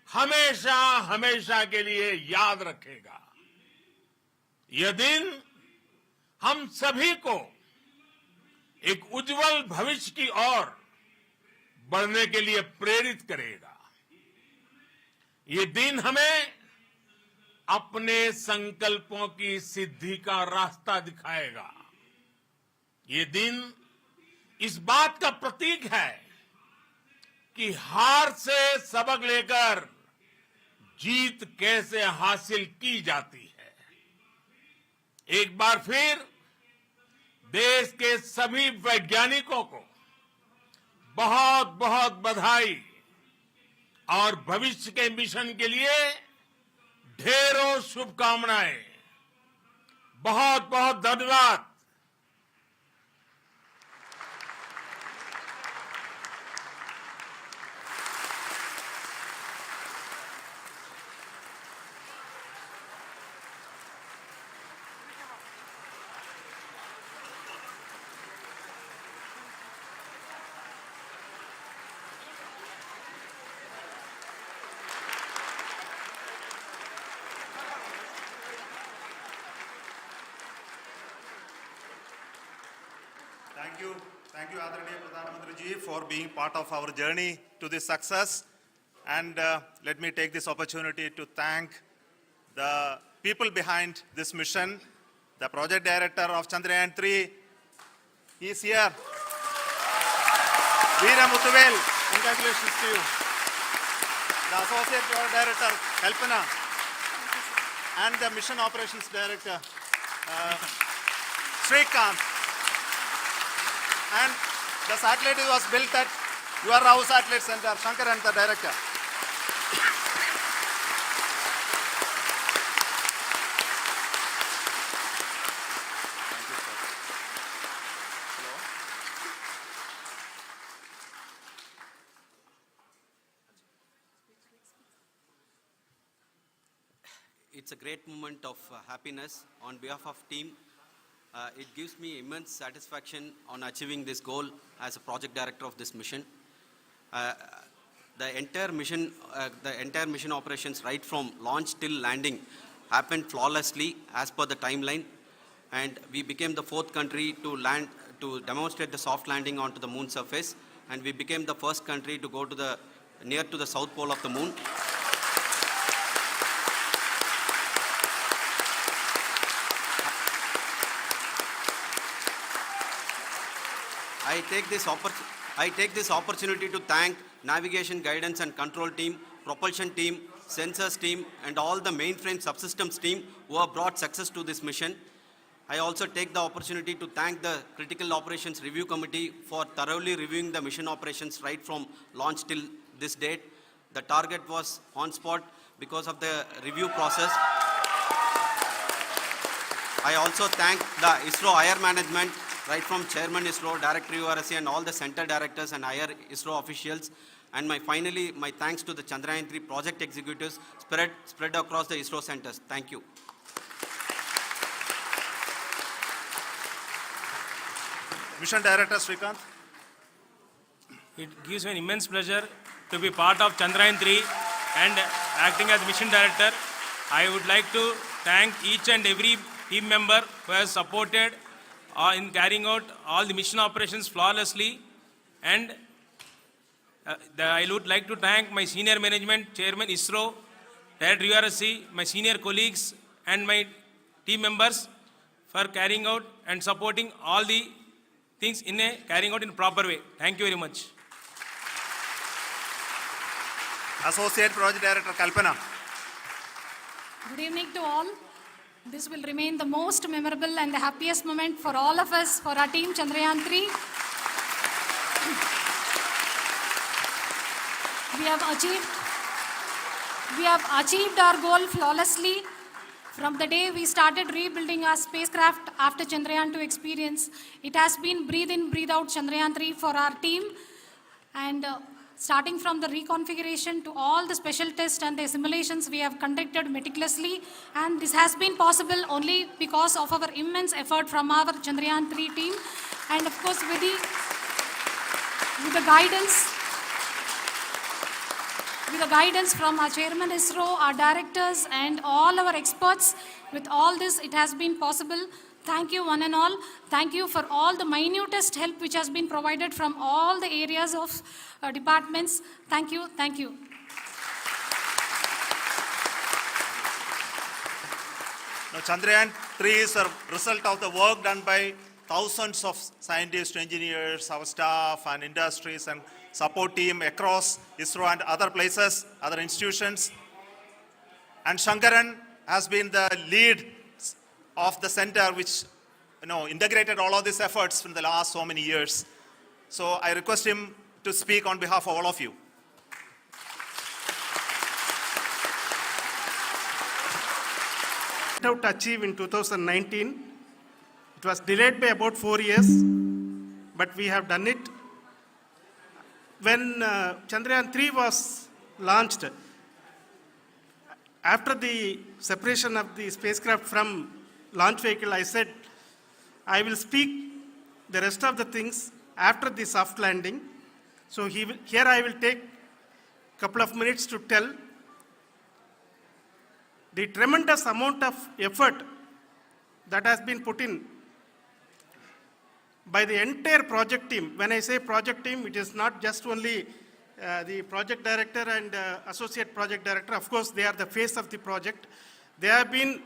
हमेशा हमेशा के लिए याद रखेगा। यह दिन हम सभी को एक उज्जवल भविष्य की ओर बढ़ने के लिए प्रेरित करेगा। ये दिन हमें अपने संकल्पों की सिद्धि का रास्ता दिखाएगा। ये दिन इस बात का प्रतीक है कि हार से सबक लेकर जीत कैसे हासिल की जाती है। एक बार फिर देश के सभी वैज्ञानिकों को बहुत बहुत बधाई और भविष्य के मिशन के लिए ढेरों शुभकामनाएं। बहुत बहुत धन्यवाद। Thank you, Adharaniya Pradhan Mantri ji, for being part of our journey to this success. And let me take this opportunity to thank the people behind this mission, the project director of Chandrayan 3. He is here. Veera Muthuvel, congratulations to you. The associate project director, Kalpana, and the mission operations director, Srikanth. And the satellite was built at your house satellite center, Shankar and the director. It's a great moment of happiness on behalf of team. It gives me immense satisfaction on achieving this goal as a project director of this mission. The entire mission operations, right from launch till landing, happened flawlessly as per the timeline, and we became the fourth country to land to demonstrate the soft landing onto the moon surface, and we became the first country to go to the near to the south pole of the moon. I take this opportunity to thank navigation, guidance and control team, propulsion team, sensors team, and all the mainframe subsystems team who have brought success to this mission. I also take the opportunity to thank the Critical Operations Review Committee for thoroughly reviewing the mission operations right from launch till this date. The target was on spot because of the review process. I also thank the ISRO higher management, right from Chairman ISRO, Director URSC, and all the center directors and higher ISRO officials. And finally, my thanks to the Chandrayan 3 project executives spread across the ISRO centers. Thank you. Mission Director Srikanth. It gives me an immense pleasure to be part of Chandrayan 3 and acting as Mission Director. I would like to thank each and every team member who has supported in carrying out all the mission operations flawlessly. And I would like to thank my senior management, Chairman ISRO, Director URSC, my senior colleagues and my team members for carrying out and supporting all the things carrying out in a proper way. Thank you very much. Associate Project Director Kalpana. Good evening to all. This will remain the most memorable and the happiest moment for all of us, for our team Chandrayan 3. We have achieved our goal flawlessly. From the day we started rebuilding our spacecraft after Chandrayan 2 experience, it has been breathe in, breathe out Chandrayan 3 for our team. And starting from the reconfiguration to all the special tests and the simulations we have conducted meticulously. And this has been possible only because of our immense effort from our Chandrayan 3 team. And of course, with the guidance from our Chairman ISRO, our directors, and all our experts, with all this, it has been possible. Thank you, one and all. Thank you for all the minutest help which has been provided from all the areas of departments. Thank you. Thank you. Now, Chandrayan 3 is a result of the work done by thousands of scientists, engineers, our staff, and industries, and support team across ISRO and other places, other institutions. And Shankaran has been the lead of the center which integrated all of these efforts in the last so many years. So I request him to speak on behalf of all of you. Out to achieve in 2019. It was delayed by about 4 years, but we have done it. When Chandrayan 3 was launched, after the separation of the spacecraft from launch vehicle, I said, I will speak the rest of the things after the soft landing. So here I will take a couple of minutes to tell the tremendous amount of effort that has been put in by the entire project team. When I say project team, it is not just only the project director and associate project director. Of course, they are the face of the project. They have been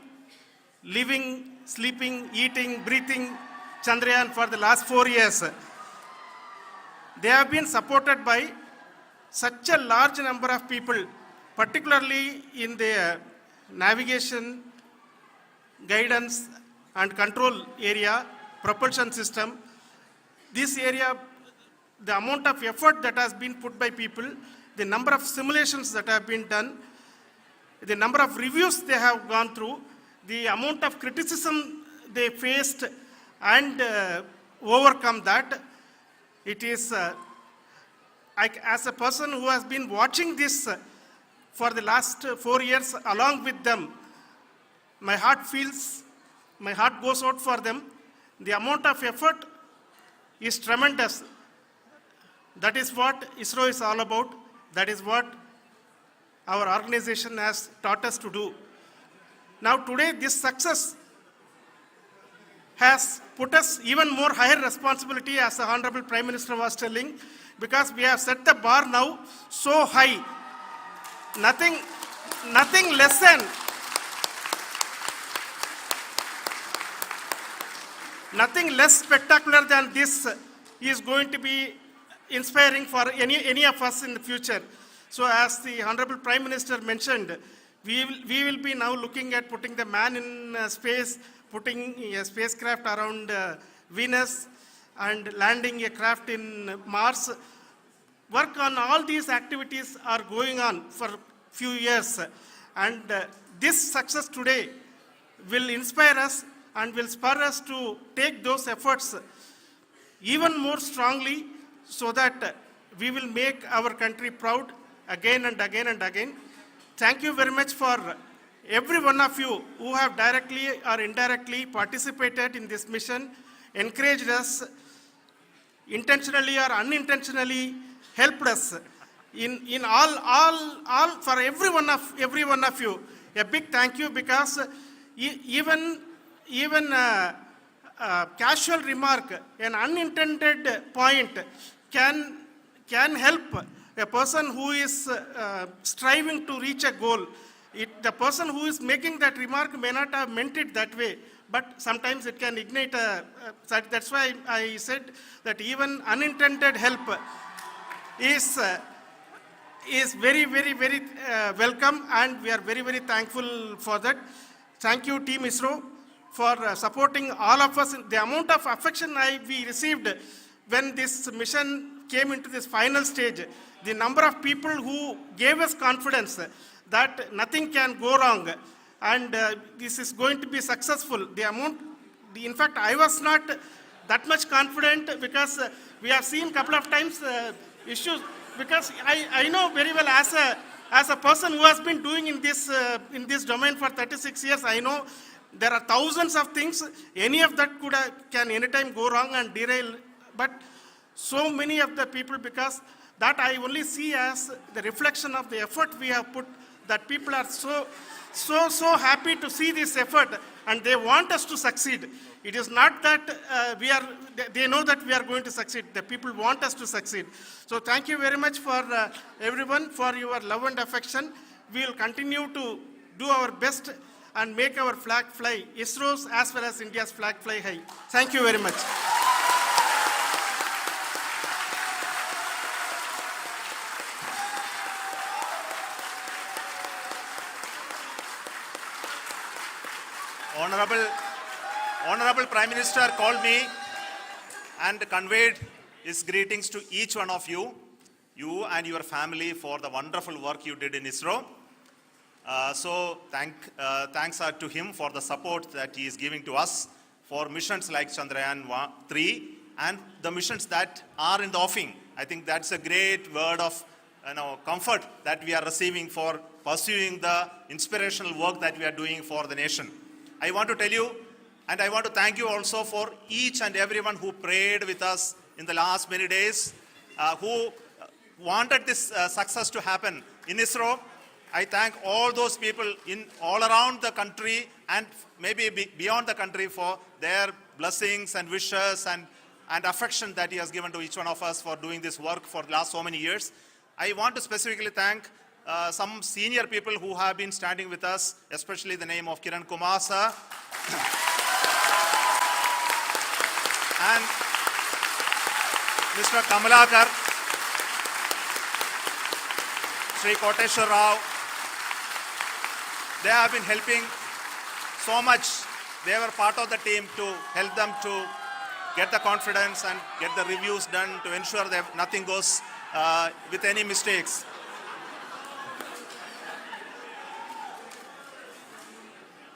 living, sleeping, eating, breathing Chandrayan for the last 4 years. They have been supported by such a large number of people, particularly in the navigation, guidance and control area, propulsion system. This area, the amount of effort that has been put by people, the number of simulations that have been done, the number of reviews they have gone through, the amount of criticism they faced and overcome that. It is, as a person who has been watching this for the last 4 years along with them, my heart goes out for them. The amount of effort is tremendous. That is what ISRO is all about. That is what our organization has taught us to do. Now today this success has put us even more higher responsibility, as the Honorable Prime Minister was telling, because we have set the bar now so high. Nothing less than nothing less spectacular than this is going to be inspiring for any of us in the future. So as the Honorable Prime Minister mentioned, we will be now looking at putting the man in space, putting a spacecraft around Venus, and landing a craft in Mars. Work on all these activities are going on for few years. And this success today will inspire us and will spur us to take those efforts even more strongly, so that we will make our country proud again and again and again. Thank you very much for every one of you who have directly or indirectly participated in this mission, encouraged us, intentionally or unintentionally helped us in all for every one of you. A big thank you, because even casual remark, an unintended point can help a person who is striving to reach a goal. The person who is making that remark may not have meant it that way, but sometimes it can ignite that's why I said that even unintended help is very, very, very welcome, and we are very, very thankful for that. Thank you, Team ISRO, for supporting all of us. The amount of affection we received when this mission came into this final stage, the number of people who gave us confidence that nothing can go wrong and this is going to be successful. In fact, I was not that much confident, because we have seen couple of times issues, because I know very well as a person who has been doing in this domain for 36 years, I know there are thousands of things. Any of that can anytime go wrong and derail. But so many of the people, because that I only see as the reflection of the effort we have put, that people are so happy to see this effort and they want us to succeed. It is not that they know that we are going to succeed. The people want us to succeed. So thank you very much for everyone for your love and affection. We will continue to do our best and make our flag fly, ISRO's as well as India's flag fly high. Thank you very much. Honorable Prime Minister called me and conveyed his greetings to each one of you and your family, for the wonderful work you did in ISRO. Thanks are to him for the support that he is giving to us for missions like Chandrayan 3 and the missions that are in the offing. I think that's a great word of comfort that we are receiving for pursuing the inspirational work that we are doing for the nation. I want to tell you, and I want to thank you also for each and everyone who prayed with us in the last many days, who wanted this success to happen in ISRO. I thank all those people all around the country and maybe beyond the country for their blessings and wishes and affection that he has given to each one of us for doing this work for the last so many years. I want to specifically thank some senior people who have been standing with us, especially the name of Kiran Kumar sir and Mr. Kamalakar, Sri Koteshwar Rao. They have been helping so much. They were part of the team to help them to get the confidence and get the reviews done to ensure that nothing goes with any mistakes.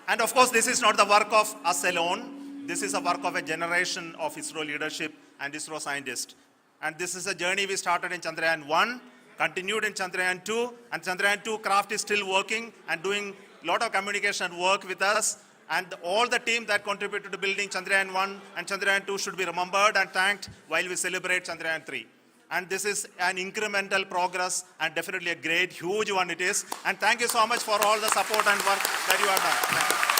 And of course, this is not the work of us alone. This is a work of a generation of ISRO leadership and ISRO scientists. And this is a journey we started in Chandrayan 1, continued in Chandrayan 2, and Chandrayan 2 craft is still working and doing a lot of communication work with us. And all the team that contributed to building Chandrayan 1 and Chandrayan 2 should be remembered and thanked while we celebrate Chandrayan 3. And this is an incremental progress and definitely a great, huge one it is. And thank you so much for all the support and work that you have done. Thank you.